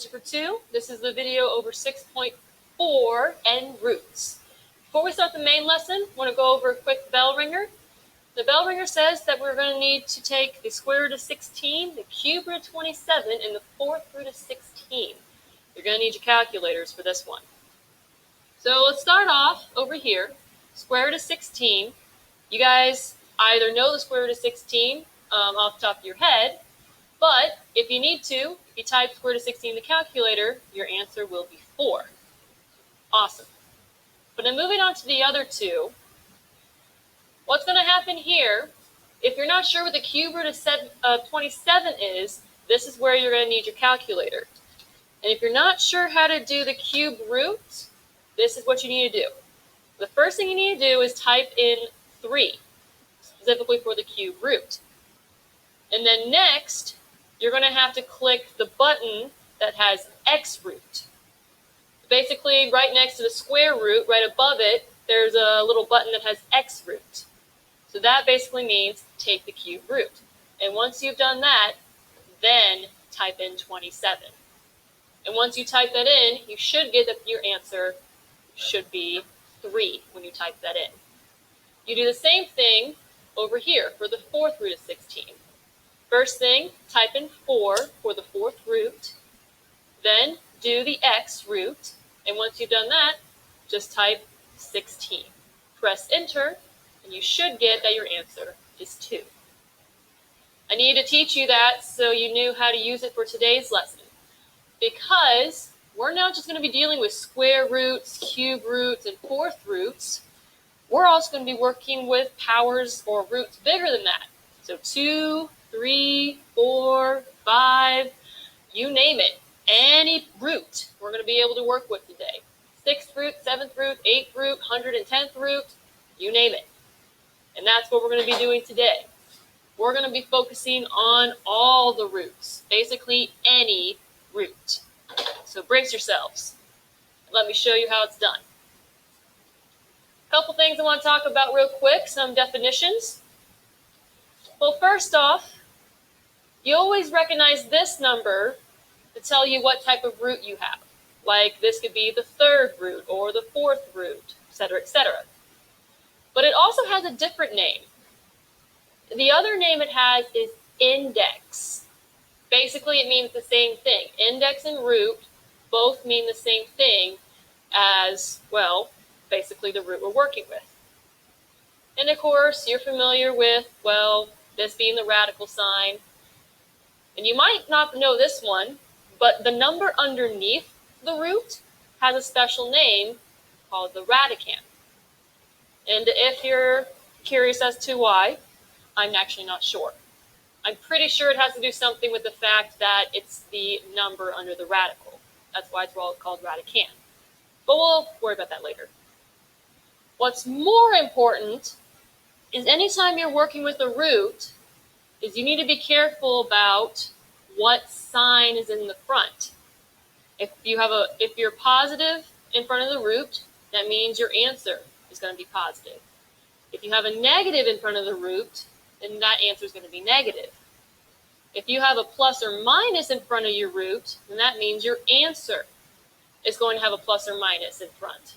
Algebra for 2. This is the video over 6.4 and roots. Before we start the main lesson, I want to go over a quick bell ringer. The bell ringer says that we're going to need to take the square root of 16, the cube root of 27, and the fourth root of 16. You're going to need your calculators for this one. So let's start off over here. Square root of 16. You guys either know the square root of 16 off the top of your head, but if you need to, if you type square root of 16 in the calculator, your answer will be 4. Awesome. But then moving on to the other two, what's going to happen here, if you're not sure what the cube root of 27 is, this is where you're going to need your calculator. And if you're not sure how to do the cube root, this is what you need to do. The first thing you need to do is type in 3, specifically for the cube root. And then next, you're going to have to click the button that has X root. Basically, right next to the square root, right above it, there's a little button that has X root. So that basically means take the cube root. And once you've done that, then type in 27. And once you type that in, you should get that your answer should be 3 when you type that in. You do the same thing over here for the fourth root of 16. First thing, type in 4 for the fourth root, then do the X root, and once you've done that, just type 16. Press enter, and you should get that your answer is 2. I needed to teach you that so you knew how to use it for today's lesson, because we're not just going to be dealing with square roots, cube roots, and fourth roots. We're also going to be working with powers or roots bigger than that. So 2, 3, 4, 5, you name it. Any root we're going to be able to work with today. 6th root, 7th root, 8th root, 110th root, you name it. And that's what we're going to be doing today. We're going to be focusing on all the roots, basically any root. So brace yourselves. Let me show you how it's done. A couple things I want to talk about real quick, some definitions. Well, first off, you always recognize this number to tell you what type of root you have. Like this could be the third root or the fourth root, etc., etc. But it also has a different name. The other name it has is index. Basically, it means the same thing. Index and root both mean the same thing as, well, basically the root we're working with. And of course, you're familiar with, well, this being the radical sign. And you might not know this one, but the number underneath the root has a special name called the radicand. And if you're curious as to why, I'm actually not sure. I'm pretty sure it has to do something with the fact that it's the number under the radical. That's why it's called radicand. But we'll worry about that later. What's more important is anytime you're working with a root, is you need to be careful about what sign is in the front. If you're positive in front of the root, that means your answer is going to be positive. If you have a negative in front of the root, then that answer is going to be negative. If you have a plus or minus in front of your root, then that means your answer is going to have a plus or minus in front.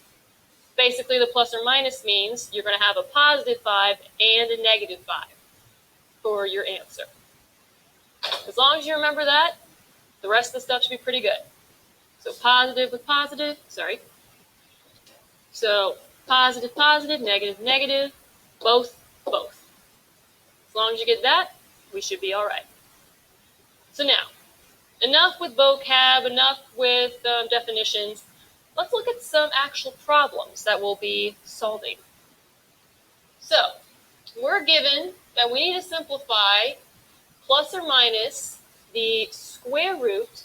Basically, the plus or minus means you're going to have a positive 5 and a negative 5 for your answer. As long as you remember that, the rest of the stuff should be pretty good. So positive with positive, So positive, positive, negative, negative, both. As long as you get that, we should be all right. So now, enough with vocab, enough with definitions. Let's look at some actual problems that we'll be solving. So, we're given that we need to simplify plus or minus the square root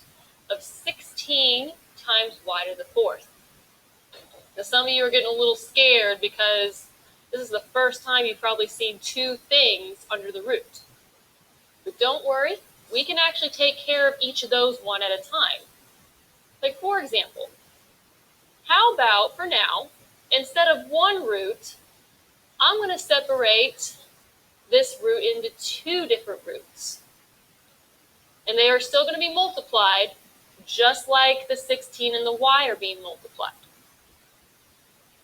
of 16 times y to the fourth. Now, some of you are getting a little scared because this is the first time you've probably seen two things under the root. But don't worry, we can actually take care of each of those one at a time. Like, for example, how about, for now, instead of one root, I'm going to separate this root into 2 different roots. And they are still going to be multiplied just like the 16 and the y are being multiplied.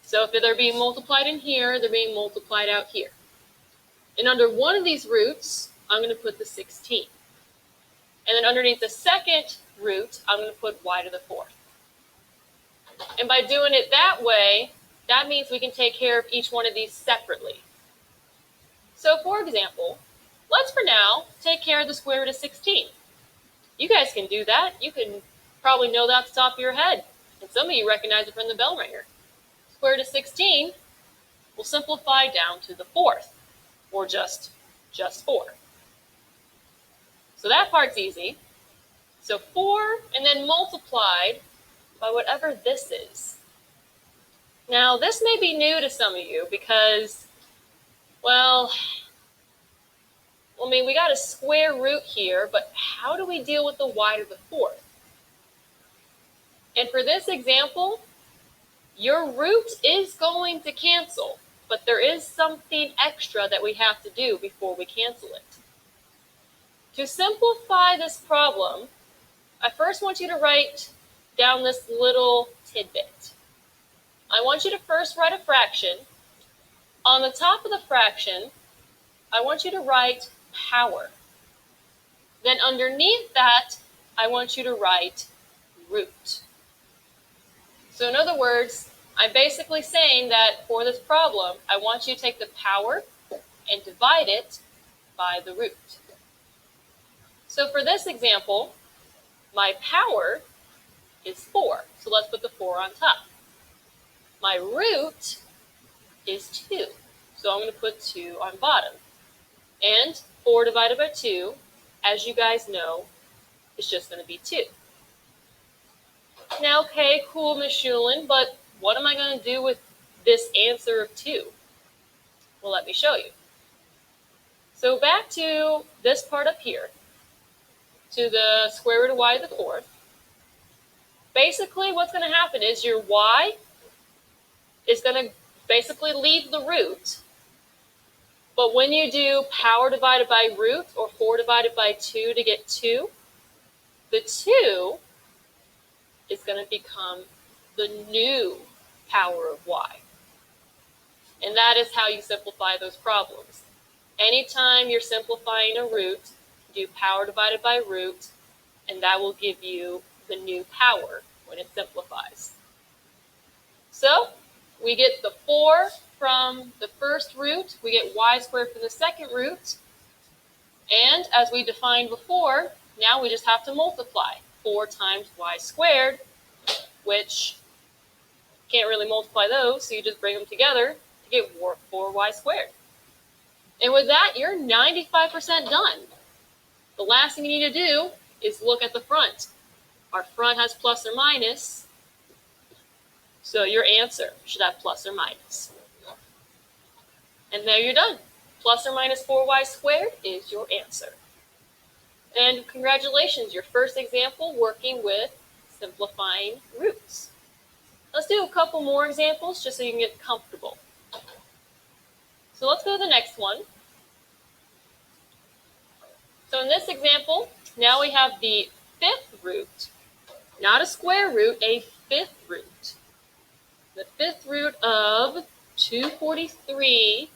So if they're being multiplied in here, they're being multiplied out here. And under one of these roots, I'm going to put the 16. And then underneath the second root, I'm going to put y to the 4th. And by doing it that way, that means we can take care of each one of these separately. So for example, let's for now take care of the square root of 16. You guys can do that. You can probably know that off the top of your head. And some of you recognize it from the bell ringer. Square root of 16 will simplify down to the 4th, or just 4. So that part's easy. So 4 and then multiplied by whatever this is. Now this may be new to some of you because, well, I mean, we got a square root here, but how do we deal with the y to the 4th? And for this example, your root is going to cancel, but there is something extra that we have to do before we cancel it. To simplify this problem, I first want you to write down this little tidbit. I want you to first write a fraction. On the top of the fraction, I want you to write power. Then underneath that, I want you to write root. So in other words, I'm basically saying that for this problem, I want you to take the power and divide it by the root. So for this example, my power is 4. So let's put the 4 on top. My root is 2. So I'm going to put 2 on bottom. And 4 divided by 2, as you guys know, is just going to be 2. Now, okay, cool, Ms. Shulin, but what am I going to do with this answer of 2? Well, let me show you. So back to this part up here, to the square root of y to the 4th. Basically, what's going to happen is your y is going to basically leave the root. But when you do power divided by root, or 4 divided by 2 to get 2, the 2 is going to become the new power of y. And that is how you simplify those problems. Anytime you're simplifying a root, do power divided by root, and that will give you the new power when it simplifies. So we get the 4 from the first root, we get y squared from the second root, and as we defined before, now we just have to multiply 4 times y squared, which can't really multiply those, so you just bring them together to get 4y squared. And with that, you're 95% done. The last thing you need to do is look at the front. Our front has plus or minus, so your answer should have plus or minus. And there you're done. Plus or minus 4y squared is your answer. And congratulations, your first example working with simplifying roots. Let's do a couple more examples just so you can get comfortable. So let's go to the next one. So in this example, now we have the 5th root, not a square root, a 5th root. The 5th root of 243,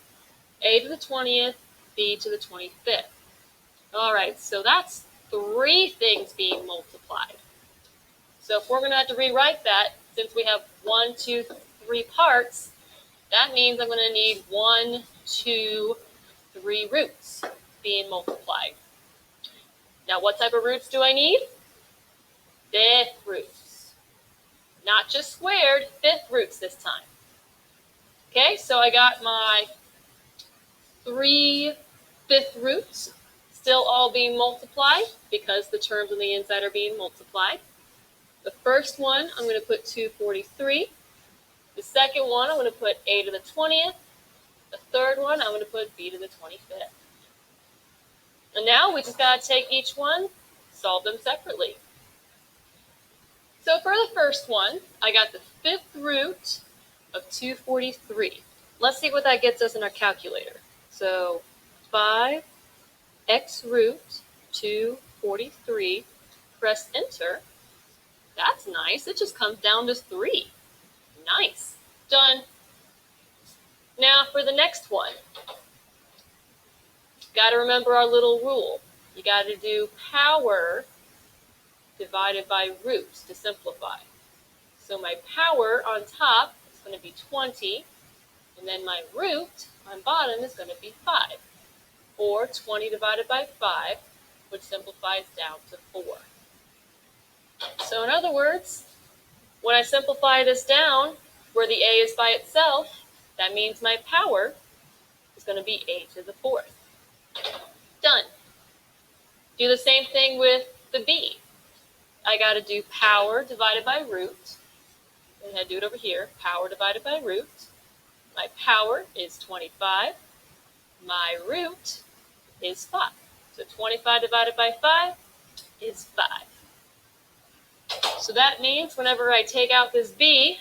a to the 20th, b to the 25th. All right, so that's 3 things being multiplied. So if we're going to have to rewrite that, since we have 1, 2, 3 parts, that means I'm going to need 1, 2, 3 roots being multiplied. Now, what type of roots do I need? 5th roots. Not just squared, 5th roots this time. Okay, so I got my 3 5th roots still all being multiplied because the terms on the inside are being multiplied. The first one, I'm going to put 243. The second one, I'm going to put a to the 20th. The third one, I'm going to put b to the 25th. And now we just got to take each one, solve them separately. So for the first one, I got the 5th root of 243. Let's see what that gets us in our calculator. So 5x root 243, press enter, That's nice. It just comes down to 3. Nice. Done. Now for the next one. Got to remember our little rule. You got to do power divided by roots to simplify. So my power on top is going to be 20, and then my root on bottom is going to be 5. Or 20 divided by 5, which simplifies down to 4. So in other words, when I simplify this down, where the a is by itself, that means my power is going to be a to the 4th. Done. Do the same thing with the b. I got to do power divided by root. And I do it over here. Power divided by root. My power is 25. My root is 5. So 25 divided by 5 is 5. So that means whenever I take out this b,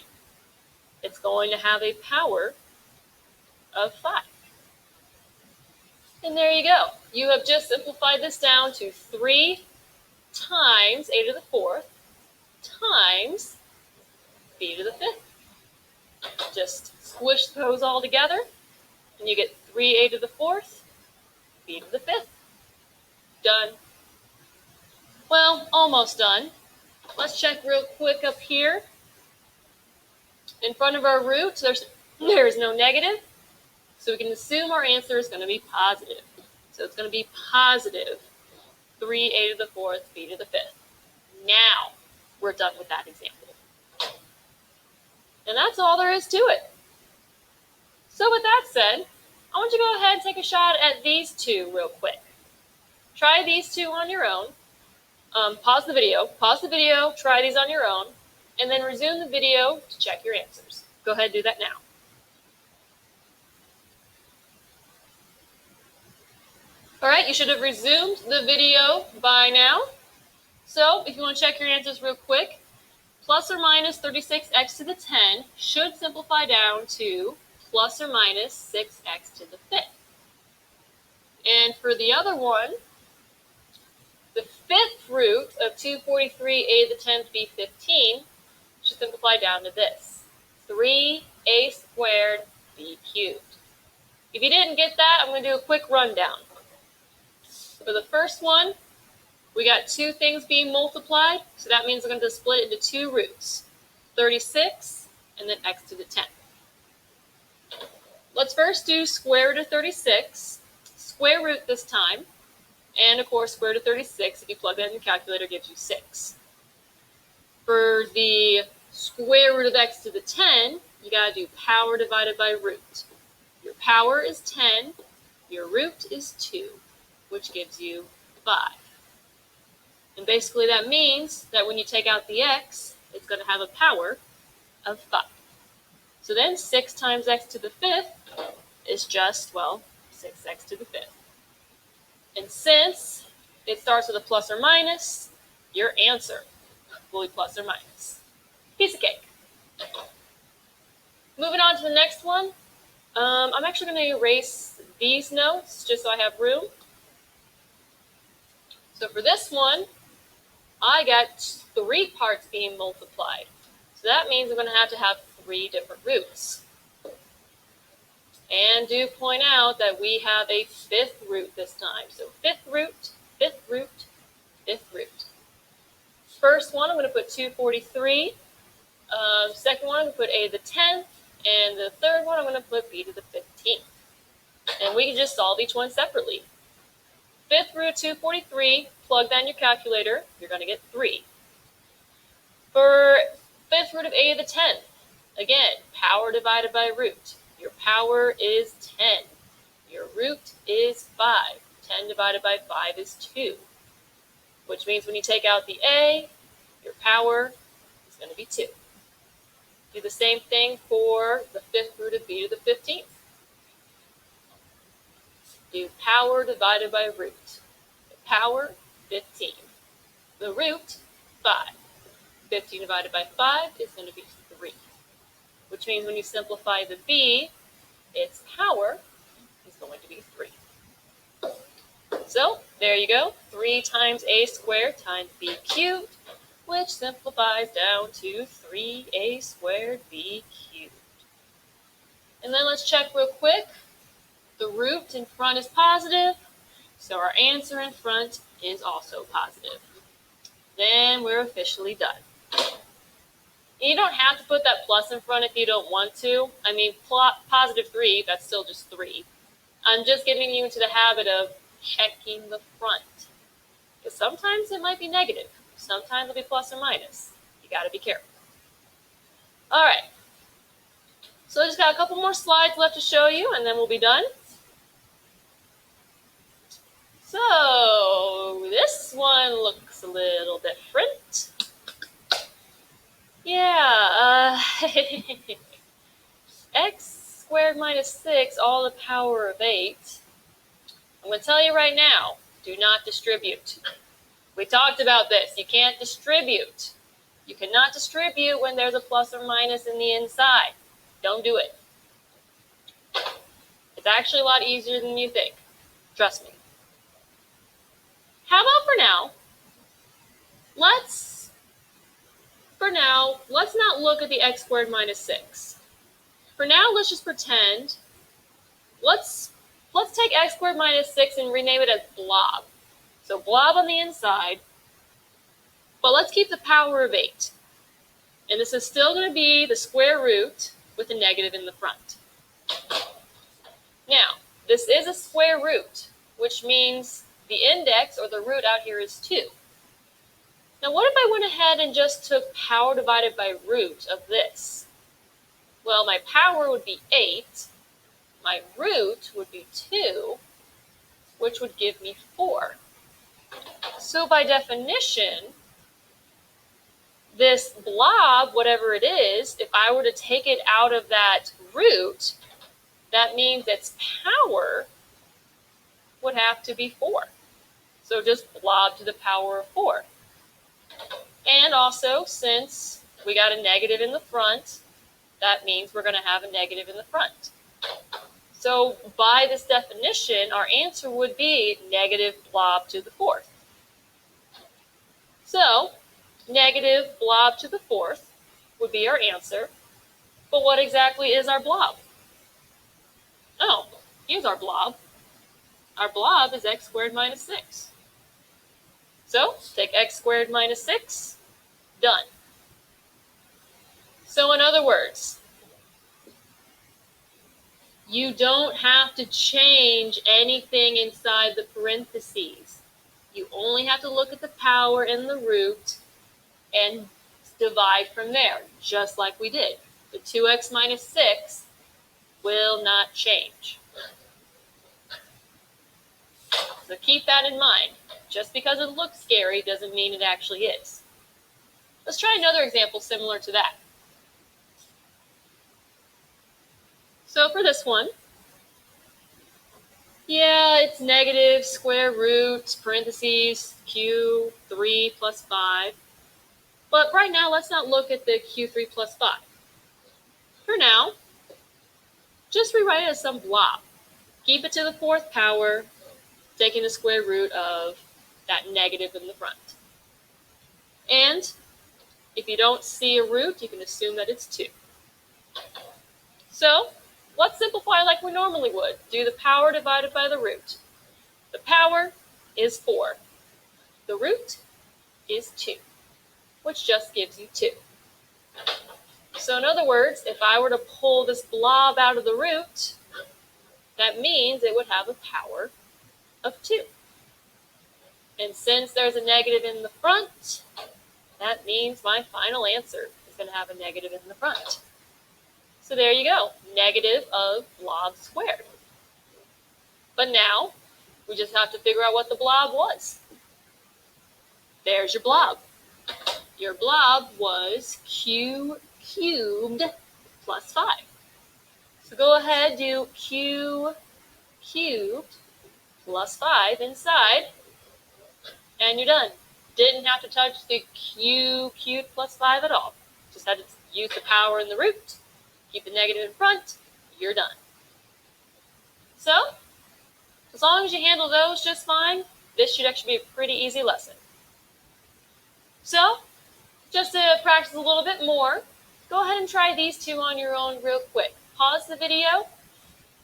it's going to have a power of 5. And there you go. You have just simplified this down to 3 times a to the 4th times b to the 5th. Just squish those all together, and you get 3a to the 4th, b to the 5th. Done. Well, almost done. Let's check real quick up here. In front of our root, there's no negative, so we can assume our answer is going to be positive. So it's going to be positive 3a to the 4th, b to the 5th. Now we're done with that example. And that's all there is to it. So with that said, I want you to go ahead and take a shot at these two real quick. Try these two on your own. Pause the video, try these on your own, and then resume the video to check your answers. Go ahead and do that now. All right, you should have resumed the video by now. So if you want to check your answers real quick, plus or minus 36x to the 10 should simplify down to plus or minus 6x to the 5th. And for the other one, the 5th root of 243a to the 10th be 15 should simplify down to this, 3a squared b cubed. If you didn't get that, I'm going to do a quick rundown. For the first one, we got two things being multiplied, so that means we're going to split it into two roots, 36 and then x to the 10th. Let's first do square root of 36, square root this time, and of course square root of 36, if you plug that in your calculator, gives you 6. For the square root of x to the 10, you got to do power divided by root. Your power is 10, your root is 2, which gives you 5. And basically that means that when you take out the x, it's going to have a power of 5. So then 6 times x to the 5th is just, well, 6x to the 5th. And since it starts with a plus or minus, your answer will be plus or minus. Piece of cake. Moving on to the next one. I'm actually going to erase these notes just so I have room. So for this one, I got 3 parts being multiplied. So that means I'm going to have 3 different roots. And do point out that we have a 5th root this time. So 5th root, 5th root, 5th root. First one, I'm going to put 243. Second one, I'm going to put a to the 10th. And the third one, I'm going to put b to the 15th. And we can just solve each one separately. 5th root 243, plug that in your calculator, you're going to get 3. For 5th root of a to the 10th, again, power divided by root. Your power is 10. Your root is 5. 10 divided by 5 is 2. Which means when you take out the a, your power is going to be 2. Do the same thing for the 5th root of b to the 15th. Do power divided by root. The power, 15. The root, 5. 15 divided by 5 is going to be 3. Which means when you simplify the b, its power is going to be 3. So there you go. 3 times a squared times b cubed, which which simplifies down to 3a squared b cubed. And then let's check real quick. The root in front is positive, so our answer in front is also positive. Then we're officially done. You don't have to put that plus in front if you don't want to. I mean, positive 3, that's still just 3. I'm just getting you into the habit of checking the front. Because sometimes it might be negative. Sometimes it'll be plus or minus. You got to be careful. All right. So I just got a couple more slides left to show you, and then we'll be done. So this one looks a little different. Yeah, x squared minus 6, all the power of 8. I'm going to tell you right now, do not distribute. We talked about this. You can't distribute. You cannot distribute when there's a plus or minus in the inside. Don't do it. It's actually a lot easier than you think. Trust me. How about for now, let's not look at the x squared minus 6. For now, let's just pretend. Let's take x squared minus 6 and rename it as blob. So blob on the inside, but let's keep the power of 8. And this is still going to be the square root with a negative in the front. Now, this is a square root, which means the index or the root out here is 2. Now, what if I went ahead and just took power divided by root of this? Well, my power would be 8. My root would be 2, which would give me 4. So by definition, this blob, whatever it is, if I were to take it out of that root, that means its power would have to be 4. So just blob to the power of 4. And also, since we got a negative in the front, that means we're going to have a negative in the front. So by this definition, our answer would be negative blob to the 4th. So negative blob to the 4th would be our answer. But what exactly is our blob? Oh, here's our blob. Our blob is x squared minus 6. So take x squared minus 6, done. So in other words, you don't have to change anything inside the parentheses. You only have to look at the power and the root and divide from there, just like we did. The 2x minus 6 will not change. So keep that in mind. Just because it looks scary doesn't mean it actually is. Let's try another example similar to that. So for this one, yeah, it's negative square root, parentheses, q3 plus 5. But right now, let's not look at the q3 plus 5. For now, just rewrite it as some blob. Keep it to the 4th power, taking the square root of that negative in the front. And if you don't see a root, you can assume that it's 2. So let's simplify like we normally would. Do the power divided by the root. The power is 4. The root is 2, which just gives you 2. So in other words, if I were to pull this blob out of the root, that means it would have a power of 2. And since there's a negative in the front, that means my final answer is going to have a negative in the front. So there you go, negative of blob squared. But now, we just have to figure out what the blob was. There's your blob. Your blob was q cubed plus 5. So go ahead, do q cubed plus 5 inside, and you're done. Didn't have to touch the q cubed plus 5 at all. Just had to use the power in the root, keep the negative in front, you're done. So, as long as you handle those just fine, this should actually be a pretty easy lesson. So, Just to practice a little bit more, go ahead and try these two on your own real quick. Pause the video,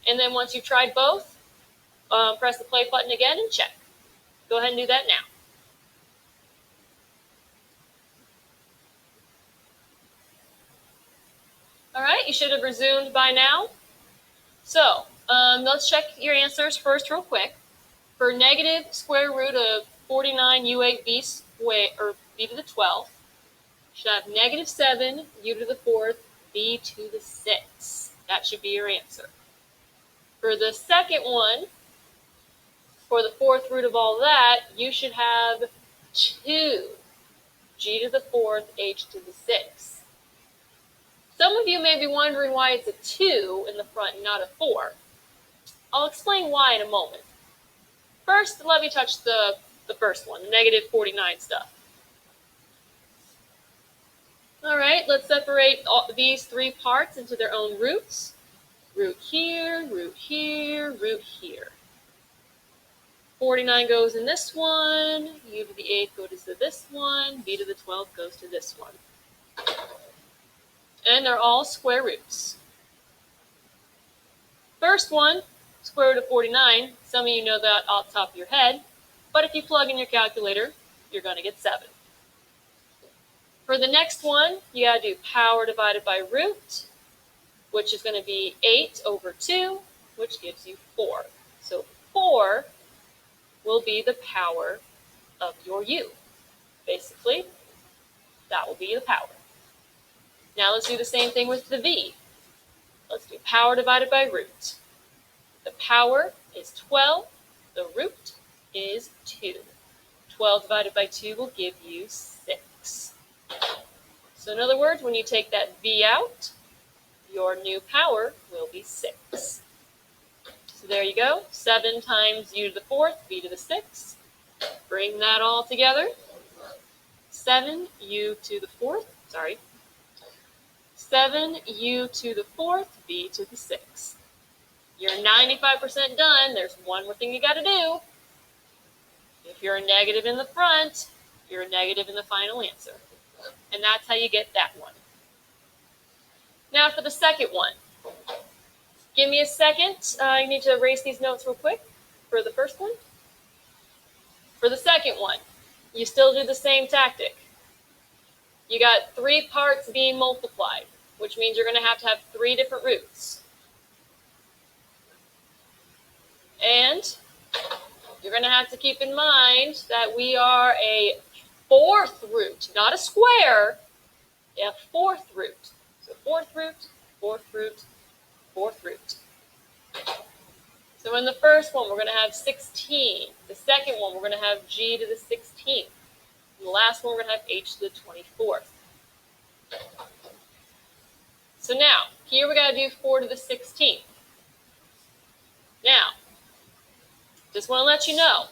and then once you've tried both, press the play button again and check. Go ahead and do that now. All right, you should have resumed by now. So let's check your answers first real quick. For negative square root of 49 u8 b squared, or b to the 12th, you should have negative 7 u to the 4th b to the 6th. That should be your answer. For the second one, for the 4th root of all that, you should have 2 g to the 4th h to the 6th. Some of you may be wondering why it's a 2 in the front and not a 4. I'll explain why in a moment. First, let me touch the first one, the negative 49 stuff. All right, let's separate these three parts into their own roots. Root here, root here, root here. 49 goes in this one, u to the 8th goes to this one, b to the 12th goes to this one. And they're all square roots. First one, square root of 49, some of you know that off the top of your head, but if you plug in your calculator, you're going to get 7. For the next one, you got to do power divided by root, which is going to be 8 over 2, which gives you 4. So 4 will be the power of your u. Basically, that will be the power. Now let's do the same thing with the v. Let's do power divided by root. The power is 12. The root is 2. 12 divided by 2 will give you 6. So in other words, when you take that v out, your new power will be 6. So there you go. 7 times u to the 4th, v to the 6th. Bring that all together. 7u to the 4th, 7u to the 4th, v to the 6th. You're 95% done. There's one more thing you got to do. If you're a negative in the front, you're a negative in the final answer. And that's how you get that one. Now for the second one. Give me a second. I need to erase these notes real quick for the first one. For the second one, you still do the same tactic. You got 3 parts being multiplied, which means you're going to have 3 different roots. And you're going to have to keep in mind that we are a 4th root, not a square, a 4th root. So 4th root, 4th root, 4th root. So in the first one, we're going to have 16. The second one, we're going to have g to the 16th. And the last one, we're going to have h to the 24th. So now, here we got to do 4 to the 16th. Now, just want to let you know,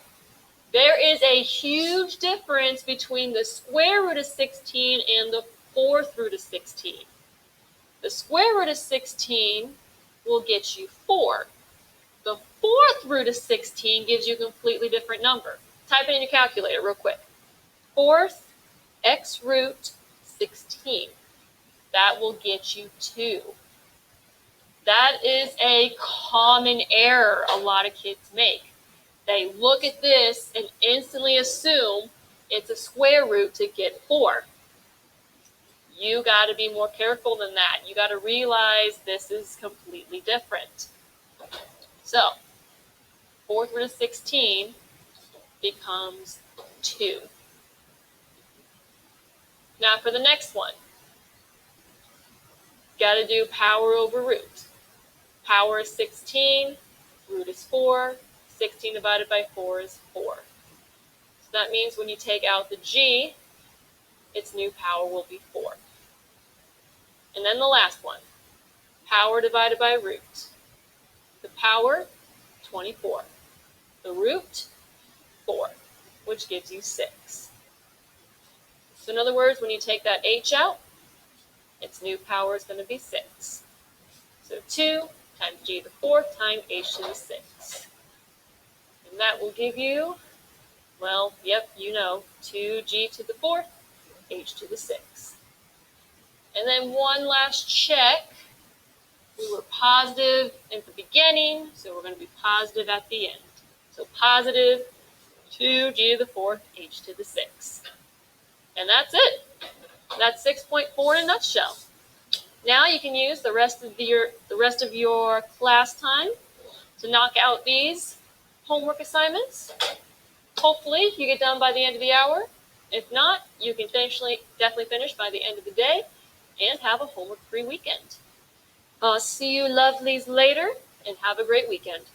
there is a huge difference between the square root of 16 and the 4th root of 16. The square root of 16 will get you 4. The 4th root of 16 gives you a completely different number. Type it in your calculator real quick. 4th x root 16. That will get you 2. That is a common error a lot of kids make. They look at this and instantly assume it's a square root to get 4. You got to be more careful than that. You got to realize this is completely different. So, 4th root of 16 becomes 2. Now for the next one, got to do power over root. Power is 16, root is 4, 16 divided by 4 is 4. So that means when you take out the g, its new power will be 4. And then the last one, power divided by root. The power, 24. The root, 4, which gives you 6. So in other words, when you take that h out, its new power is going to be 6. So 2 times g to the 4th times h to the 6th. And that will give you, well, yep, you know, 2g to the 4th, h to the 6. And then one last check. We were positive at the beginning, so we're going to be positive at the end. So positive 2g to the 4th h to the 6. And that's it. That's 6.4 in a nutshell. Now you can use the rest of your class time to knock out these homework assignments. Hopefully you get done by the end of the hour. If not, you can definitely finish by the end of the day and have a homework-free weekend. I'll see you lovelies later, and have a great weekend.